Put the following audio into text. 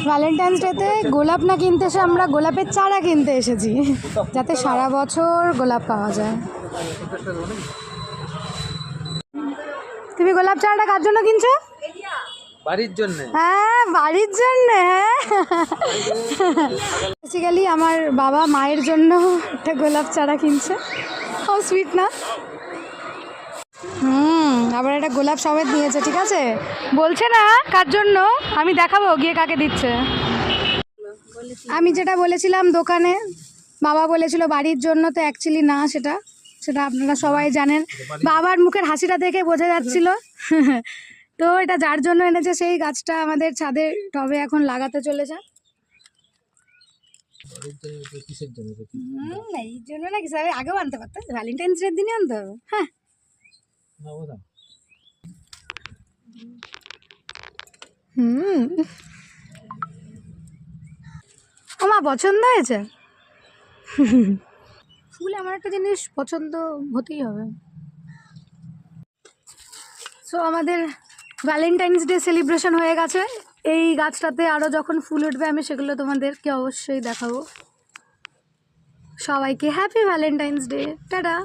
Valentine's ডেতে গোলাপ না কিনতে এসে আমরা গোলাপের চারা কিনতে এসেছি, যাতে সারা বছর গোলাপ পাওয়া যায়। তুমি গোলাপ চারাটা কার জন্য কিনছো? বাড়ির জন্য। হ্যাঁ, বাড়ির জন্য। বেসিক্যালি আমার বাবা মায়ের জন্য একটা গোলাপ চারা কিনছে। ও সুইট না? আবার একটা গোলাপ সমেত নিয়েছে। ঠিক আছে, বলছে না কার জন্য, আমি দেখাবো গিয়ে কাকে দিচ্ছে। আমি যেটা বলেছিলাম দোকানে, বাবা বলেছিল বাড়ির জন্য, তো অ্যাকচুয়ালি না, সেটা আপনারা সবাই জানেন। বাবার মুখের হাসিটা দেখে বোঝা যাচ্ছিল। তো এটা যার জন্য এনেছে সেই গাছটা আমাদের ছাদের টবে এখন লাগাতে চলেছে। এই জন্য নাকি স্যার, আগেও আনতে পারতো, ভ্যালেন্টাইন্স ডের দিনে আনতে হবে। হ্যাঁ, আমার পছন্দ হয়েছে। ফুল আমার একটা জিনিস পছন্দ হতেই হবে। সো আমাদের ভ্যালেন্টাইন্স ডে সেলিব্রেশন হয়ে গেছে। এই গাছটাতে আরও যখন ফুল উঠবে আমি সেগুলো তোমাদেরকে অবশ্যই দেখাবো। সবাইকে হ্যাপি ভ্যালেন্টাইন্স ডে। টাটা।